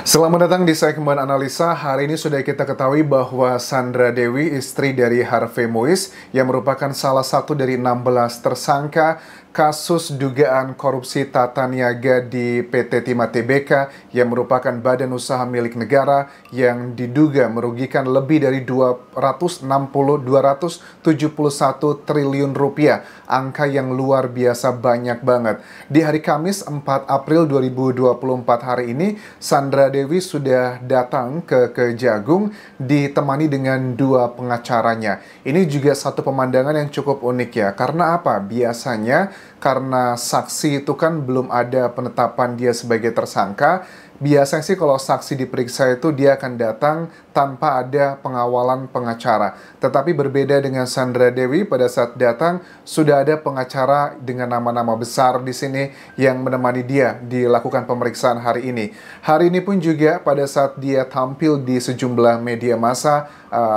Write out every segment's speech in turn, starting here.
Selamat datang di segmen analisa. Hari ini sudah kita ketahui bahwa Sandra Dewi, istri dari Harvey Moise, yang merupakan salah satu dari 16 tersangka kasus dugaan korupsi tata niaga di PT Timah Tbk yang merupakan badan usaha milik negara yang diduga merugikan lebih dari 271 triliun rupiah. Angka yang luar biasa banyak banget. Di hari Kamis 4 April 2024 hari ini, Sandra Dewi sudah datang ke Kejagung ditemani dengan dua pengacaranya. Ini juga satu pemandangan yang cukup unik ya. Karena apa? Biasanya karena saksi itu kan belum ada penetapan dia sebagai tersangka. Biasanya sih kalau saksi diperiksa itu dia akan datang tanpa ada pengawalan pengacara. Tetapi berbeda dengan Sandra Dewi, pada saat datang sudah ada pengacara dengan nama-nama besar di sini yang menemani dia dilakukan pemeriksaan hari ini. Hari ini pun juga pada saat dia tampil di sejumlah media massa,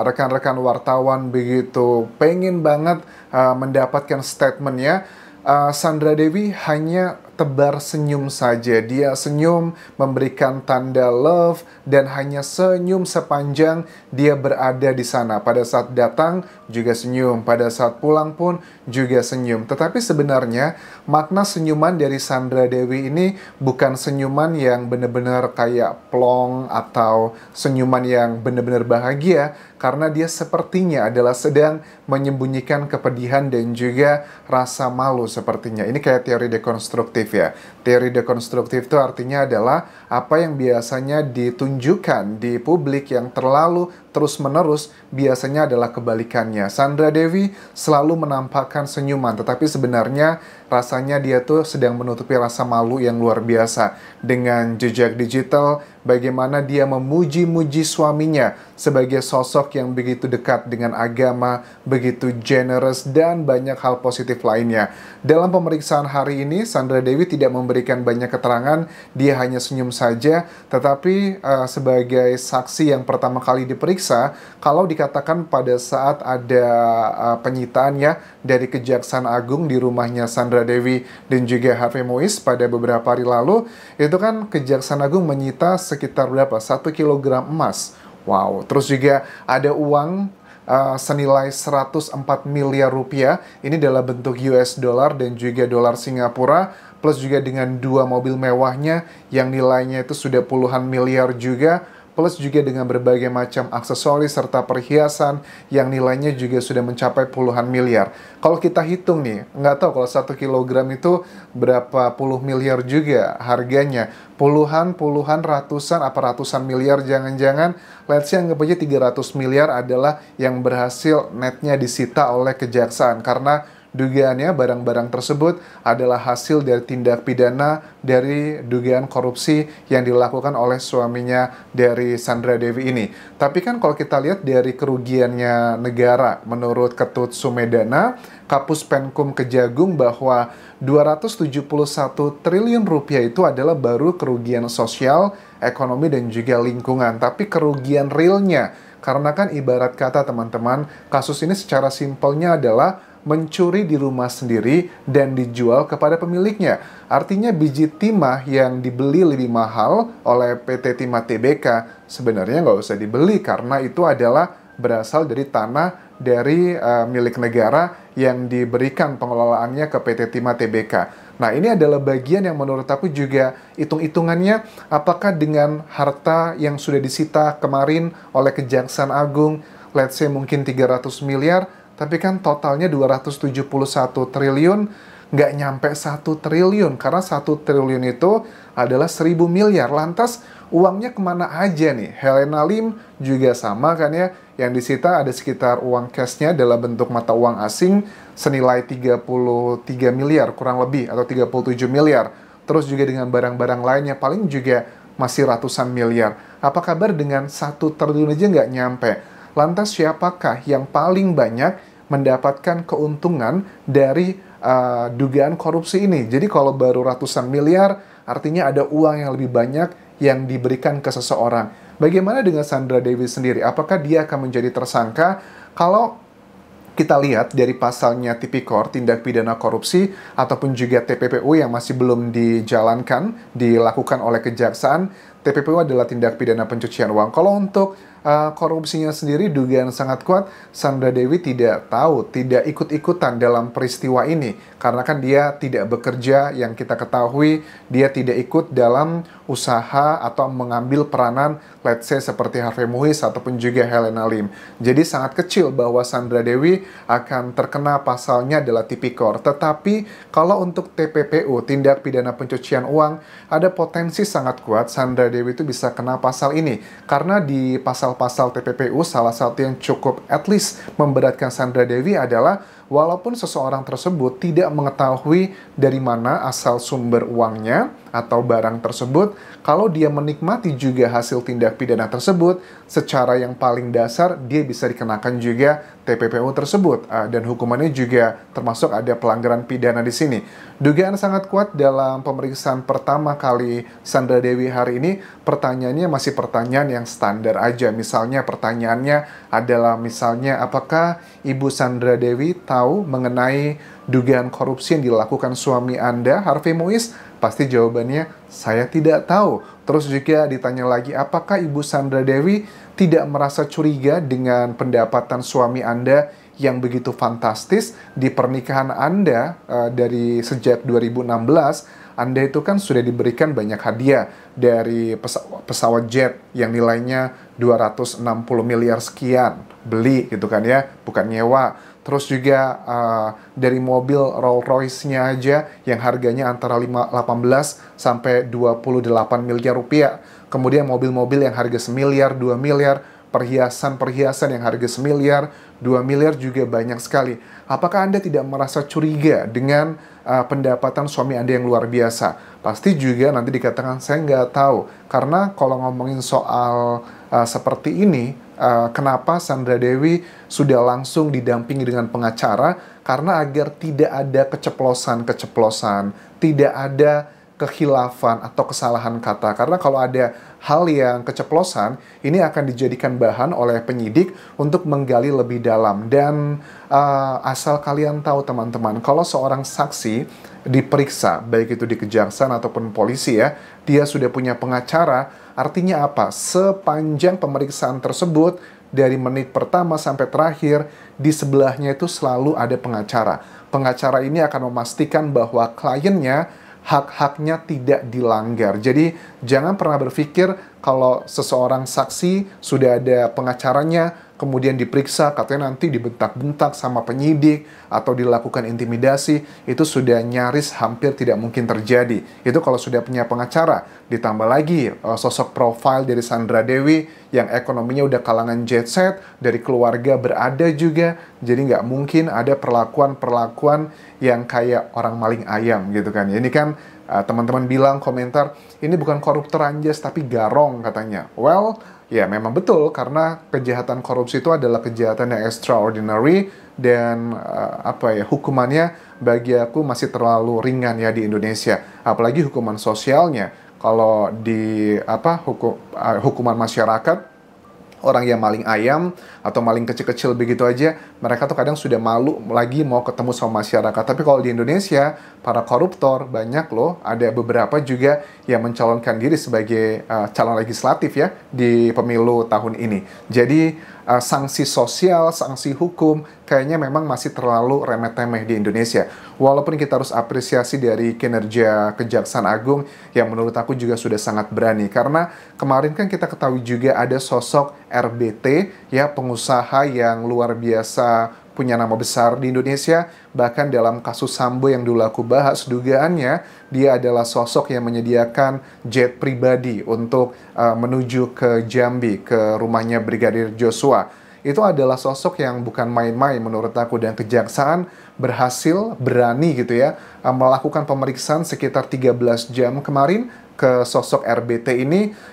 rekan-rekan wartawan begitu pengen banget mendapatkan statementnya. Sandra Dewi hanya tebar senyum saja. Dia senyum, memberikan tanda love, dan hanya senyum sepanjang dia berada di sana. Pada saat datang juga senyum, pada saat pulang pun juga senyum. Tetapi sebenarnya makna senyuman dari Sandra Dewi ini bukan senyuman yang benar-benar kayak plong atau senyuman yang benar-benar bahagia, karena dia sepertinya adalah sedang menyembunyikan kepedihan dan juga rasa malu sepertinya. Ini kayak teori dekonstruktif ya. Teori dekonstruktif itu artinya adalah apa yang biasanya ditunjukkan di publik yang terlalu terus-menerus biasanya adalah kebalikannya. Sandra Dewi selalu menampakkan senyuman, tetapi sebenarnya rasanya dia tuh sedang menutupi rasa malu yang luar biasa. Dengan jejak digital, bagaimana dia memuji-muji suaminya sebagai sosok yang begitu dekat dengan agama, begitu generous, dan banyak hal positif lainnya. Dalam pemeriksaan hari ini, Sandra Dewi tidak memberikan banyak keterangan, dia hanya senyum saja, tetapi sebagai saksi yang pertama kali diperiksa, kalau dikatakan pada saat ada penyitaan ya dari Kejaksaan Agung di rumahnya Sandra Dewi dan juga Harvey Moise pada beberapa hari lalu, itu kan Kejaksaan Agung menyita sekitar berapa? 1 kilogram emas. Wow, terus juga ada uang senilai 104 miliar rupiah, ini dalam bentuk US dollar dan juga dolar Singapura, plus juga dengan dua mobil mewahnya yang nilainya itu sudah puluhan miliar juga, plus juga dengan berbagai macam aksesoris serta perhiasan yang nilainya juga sudah mencapai puluhan miliar. Kalau kita hitung nih, nggak tahu kalau 1 kilogram itu berapa puluh miliar juga harganya. Puluhan, ratusan, apa ratusan miliar, jangan-jangan let's say anggap aja 300 miliar adalah yang berhasil netnya disita oleh kejaksaan. Karena dugaannya barang-barang tersebut adalah hasil dari tindak pidana dari dugaan korupsi yang dilakukan oleh suaminya dari Sandra Dewi ini. Tapi kan kalau kita lihat dari kerugiannya negara, menurut Ketut Sumedana, Kapus Penkum Kejagung, bahwa 271 triliun rupiah itu adalah baru kerugian sosial, ekonomi, dan juga lingkungan. Tapi kerugian realnya, karena kan ibarat kata teman-teman, kasus ini secara simpelnya adalah mencuri di rumah sendiri dan dijual kepada pemiliknya. Artinya biji timah yang dibeli lebih mahal oleh PT Timah Tbk sebenarnya nggak usah dibeli, karena itu adalah berasal dari tanah dari milik negara yang diberikan pengelolaannya ke PT Timah Tbk. Nah, ini adalah bagian yang menurut aku juga hitung-hitungannya, apakah dengan harta yang sudah disita kemarin oleh Kejaksaan Agung, let's say mungkin 300 miliar, tapi kan totalnya 271 triliun, nggak nyampe 1 triliun. Karena 1 triliun itu adalah 1.000 miliar. Lantas uangnya kemana aja nih? Helena Lim juga sama kan ya. Yang disita ada sekitar uang cashnya dalam bentuk mata uang asing senilai 33 miliar kurang lebih, atau 37 miliar. Terus juga dengan barang-barang lainnya paling juga masih ratusan miliar. Apa kabar dengan 1 triliun aja nggak nyampe? Lantas siapakah yang paling banyak mendapatkan keuntungan dari dugaan korupsi ini? Jadi kalau baru ratusan miliar, artinya ada uang yang lebih banyak yang diberikan ke seseorang. Bagaimana dengan Sandra Dewi sendiri? Apakah dia akan menjadi tersangka? Kalau kita lihat dari pasalnya Tipikor, tindak pidana korupsi, ataupun juga TPPU yang masih belum dijalankan, dilakukan oleh kejaksaan, TPPU adalah tindak pidana pencucian uang. Kalau untuk korupsinya sendiri, dugaan sangat kuat Sandra Dewi tidak tahu, tidak ikut-ikutan dalam peristiwa ini. Karena kan dia tidak bekerja, yang kita ketahui dia tidak ikut dalam usaha atau mengambil peranan, let's say seperti Harvey Muiz ataupun juga Helena Lim. Jadi sangat kecil bahwa Sandra Dewi akan terkena pasalnya adalah tipikor. Tetapi kalau untuk TPPU, tindak pidana pencucian uang, ada potensi sangat kuat Sandra Dewi itu bisa kena pasal ini. Karena di pasal TPPU, salah satu yang cukup at least memberatkan Sandra Dewi adalah walaupun seseorang tersebut tidak mengetahui dari mana asal sumber uangnya atau barang tersebut, kalau dia menikmati juga hasil tindak pidana tersebut, secara yang paling dasar dia bisa dikenakan juga TPPU tersebut, dan hukumannya juga termasuk ada pelanggaran pidana di sini. Dugaan sangat kuat dalam pemeriksaan pertama kali Sandra Dewi hari ini, pertanyaannya masih pertanyaan yang standar aja. Misalnya pertanyaannya adalah misalnya apakah Ibu Sandra Dewi tahu mengenai dugaan korupsi yang dilakukan suami Anda, Harvey Muiz? Pasti jawabannya, saya tidak tahu. Terus juga ditanya lagi, apakah Ibu Sandra Dewi tidak merasa curiga dengan pendapatan suami Anda yang begitu fantastis di pernikahan Anda dari sejak 2016? Anda itu kan sudah diberikan banyak hadiah dari pesawat jet yang nilainya 260 miliar sekian. Beli gitu kan ya, bukan nyewa. Terus juga dari mobil Rolls Royce-nya aja yang harganya antara 18 sampai 28 miliar rupiah. Kemudian mobil-mobil yang harga 1 miliar, 2 miliar, perhiasan-perhiasan yang harga 1 miliar, 2 miliar juga banyak sekali. Apakah Anda tidak merasa curiga dengan pendapatan suami Anda yang luar biasa? Pasti juga nanti dikatakan saya nggak tahu. Karena kalau ngomongin soal seperti ini, kenapa Sandra Dewi sudah langsung didampingi dengan pengacara? Karena agar tidak ada keceplosan-keceplosan, tidak ada kekhilafan atau kesalahan kata. Karena kalau ada hal yang keceplosan, ini akan dijadikan bahan oleh penyidik untuk menggali lebih dalam. Dan asal kalian tahu teman-teman, kalau seorang saksi diperiksa, baik itu di kejaksaan ataupun polisi ya, dia sudah punya pengacara, artinya apa? Sepanjang pemeriksaan tersebut, dari menit pertama sampai terakhir, di sebelahnya itu selalu ada pengacara. Pengacara ini akan memastikan bahwa kliennya hak-haknya tidak dilanggar. Jadi jangan pernah berpikir kalau seseorang saksi sudah ada pengacaranya, kemudian diperiksa, katanya nanti dibentak-bentak sama penyidik atau dilakukan intimidasi, itu sudah nyaris hampir tidak mungkin terjadi. Itu kalau sudah punya pengacara. Ditambah lagi sosok profil dari Sandra Dewi yang ekonominya udah kalangan jet set, dari keluarga berada juga, jadi nggak mungkin ada perlakuan-perlakuan yang kayak orang maling ayam gitu kan. Ini kan teman-teman bilang komentar, ini bukan koruptor anjas tapi garong katanya. Well, ya memang betul, karena kejahatan korupsi itu adalah kejahatan yang extraordinary dan hukumannya bagi aku masih terlalu ringan ya di Indonesia. Apalagi hukuman sosialnya. Kalau di hukuman masyarakat, orang yang maling ayam atau maling kecil-kecil begitu aja, mereka tuh kadang sudah malu lagi mau ketemu sama masyarakat. Tapi kalau di Indonesia, para koruptor banyak loh, ada beberapa juga yang mencalonkan diri sebagai calon legislatif ya di pemilu tahun ini. Jadi sanksi sosial, sanksi hukum kayaknya memang masih terlalu remeh-temeh di Indonesia. Walaupun kita harus apresiasi dari kinerja Kejaksaan Agung yang menurut aku juga sudah sangat berani. Karena kemarin kan kita ketahui juga ada sosok RBT ya, pengusaha yang luar biasa punya nama besar di Indonesia. Bahkan dalam kasus Sambo yang dulu aku bahas, dugaannya dia adalah sosok yang menyediakan jet pribadi untuk menuju ke Jambi, ke rumahnya Brigadir Joshua. Itu adalah sosok yang bukan main-main menurut aku, dan Kejaksaan berhasil, berani gitu ya, melakukan pemeriksaan sekitar 13 jam kemarin ke sosok RBT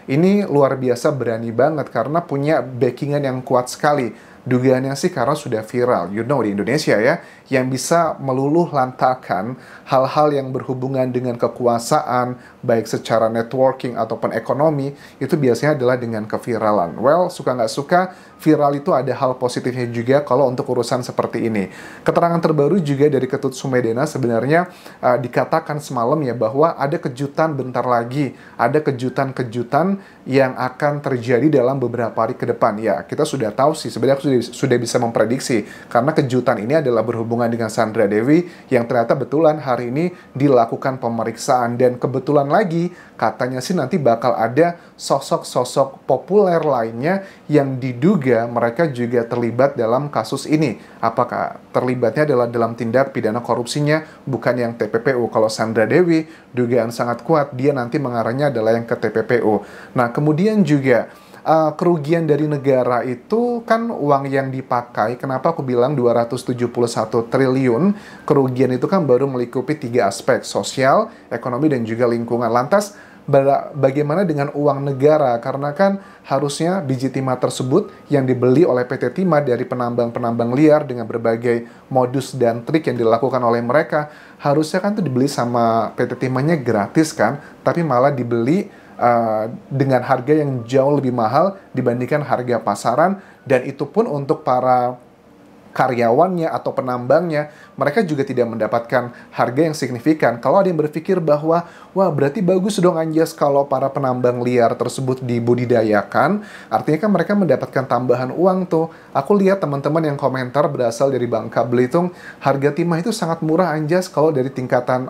ini luar biasa berani banget karena punya backingan yang kuat sekali. Dugaannya sih karena sudah viral, di Indonesia ya, yang bisa meluluh lantakan hal-hal yang berhubungan dengan kekuasaan, baik secara networking ataupun ekonomi, itu biasanya adalah dengan keviralan. Well, suka nggak suka, viral itu ada hal positifnya juga kalau untuk urusan seperti ini. Keterangan terbaru juga dari Ketut Sumedana sebenarnya dikatakan semalam ya bahwa ada kejutan bentar lagi, ada kejutan-kejutan yang akan terjadi dalam beberapa hari ke depan. Ya, kita sudah tahu sih, sebenarnya sudah bisa memprediksi, karena kejutan ini adalah berhubungan dengan Sandra Dewi yang ternyata betulan hari ini dilakukan pemeriksaan, dan kebetulan lagi katanya sih nanti bakal ada sosok-sosok populer lainnya yang diduga mereka juga terlibat dalam kasus ini. Apakah terlibatnya adalah dalam tindak pidana korupsinya, bukan yang TPPU. Kalau Sandra Dewi, dugaan sangat kuat dia nanti mengarahnya adalah yang ke TPPU. Nah, kemudian juga kerugian dari negara itu kan uang yang dipakai. Kenapa aku bilang 271 triliun? Kerugian itu kan baru melingkupi 3 aspek, sosial, ekonomi, dan juga lingkungan. Lantas bagaimana dengan uang negara? Karena kan harusnya biji timah tersebut yang dibeli oleh PT Timah dari penambang-penambang liar dengan berbagai modus dan trik yang dilakukan oleh mereka, harusnya kan itu dibeli sama PT Timahnya gratis kan, tapi malah dibeli dengan harga yang jauh lebih mahal dibandingkan harga pasaran, dan itu pun untuk para karyawannya atau penambangnya, mereka juga tidak mendapatkan harga yang signifikan. Kalau ada yang berpikir bahwa, wah berarti bagus dong Anjas kalau para penambang liar tersebut dibudidayakan, artinya kan mereka mendapatkan tambahan uang tuh. Aku lihat teman-teman yang komentar berasal dari Bangka Belitung, harga timah itu sangat murah Anjas kalau dari tingkatan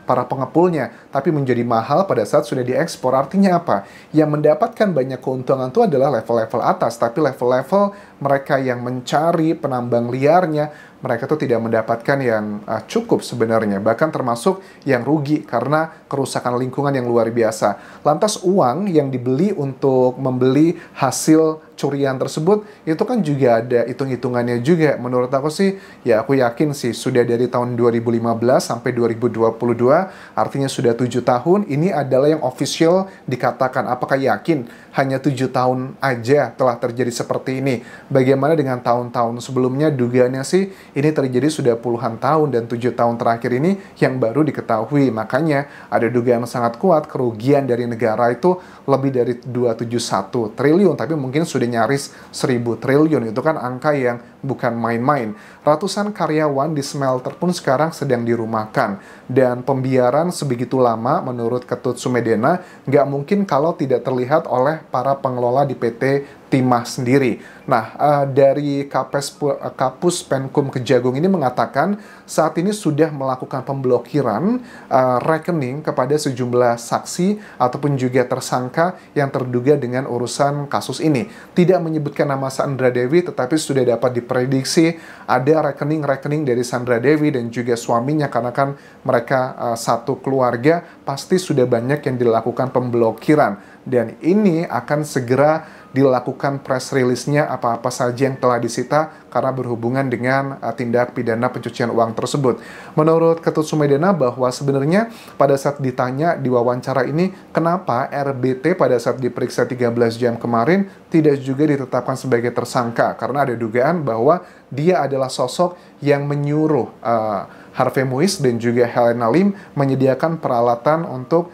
para pengepulnya, tapi menjadi mahal pada saat sudah diekspor. Artinya apa? Yang mendapatkan banyak keuntungan itu adalah level-level atas, tapi level-level mereka yang mencari penambang liarnya, mereka tuh tidak mendapatkan yang cukup sebenarnya, bahkan termasuk yang rugi karena kerusakan lingkungan yang luar biasa. Lantas uang yang dibeli untuk membeli hasil curian tersebut, itu kan juga ada hitung-hitungannya juga. Menurut aku sih, ya aku yakin sih sudah dari tahun 2015 sampai 2022, artinya sudah 7 tahun, ini adalah yang official dikatakan. Apakah yakin hanya 7 tahun aja telah terjadi seperti ini? Bagaimana dengan tahun-tahun sebelumnya? Dugaannya sih ini terjadi sudah puluhan tahun, dan 7 tahun terakhir ini yang baru diketahui. Makanya ada dugaan sangat kuat kerugian dari negara itu lebih dari 271 triliun, tapi mungkin sudah nyaris 1000 triliun. Itu kan angka yang bukan main-main. Ratusan karyawan di smelter pun sekarang sedang dirumahkan, dan pembiaran sebegitu lama menurut Ketut Sumedana nggak mungkin kalau tidak terlihat oleh para pengelola di PT Timah sendiri. Nah, dari Kapus Penkum Kejagung ini mengatakan saat ini sudah melakukan pemblokiran rekening kepada sejumlah saksi ataupun juga tersangka yang terduga dengan urusan kasus ini. Tidak menyebutkan nama Sandra Dewi, tetapi sudah dapat diprediksi ada rekening-rekening dari Sandra Dewi dan juga suaminya, karena kan mereka satu keluarga, pasti sudah banyak yang dilakukan pemblokiran. Dan ini akan segera dilakukan press release-nya apa-apa saja yang telah disita karena berhubungan dengan tindak pidana pencucian uang tersebut. Menurut Ketut Sumedana bahwa sebenarnya pada saat ditanya di wawancara ini, kenapa RBT pada saat diperiksa 13 jam kemarin tidak juga ditetapkan sebagai tersangka, karena ada dugaan bahwa dia adalah sosok yang menyuruh Harvey Muiz dan juga Helena Lim menyediakan peralatan untuk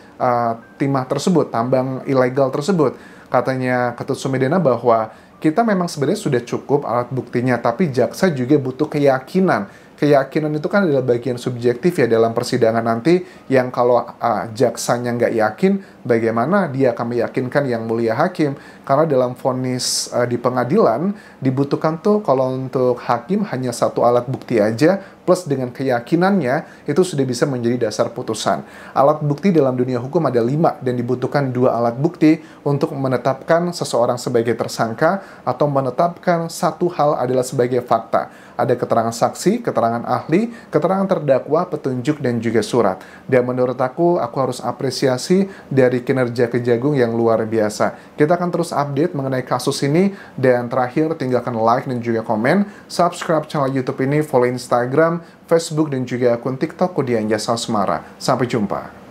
timah tersebut, tambang ilegal tersebut. Katanya Ketut Sumedana bahwa kita memang sebenarnya sudah cukup alat buktinya, tapi jaksa juga butuh keyakinan. Keyakinan itu kan adalah bagian subjektif ya dalam persidangan nanti, yang kalau jaksanya nggak yakin, bagaimana dia akan meyakinkan yang mulia hakim? Karena dalam vonis di pengadilan dibutuhkan tuh kalau untuk hakim hanya satu alat bukti aja, plus dengan keyakinannya itu sudah bisa menjadi dasar putusan. Alat bukti dalam dunia hukum ada 5, dan dibutuhkan 2 alat bukti untuk menetapkan seseorang sebagai tersangka atau menetapkan satu hal adalah sebagai fakta. Ada keterangan saksi, keterangan ahli, keterangan terdakwa, petunjuk, dan juga surat. Dan menurut aku harus apresiasi dari kinerja Kejagung yang luar biasa. Kita akan terus update mengenai kasus ini, dan terakhir tinggalkan like dan juga komen, subscribe channel YouTube ini, follow Instagram, Facebook, dan juga akun TikTok Dian Jasa Asmara. Sampai jumpa.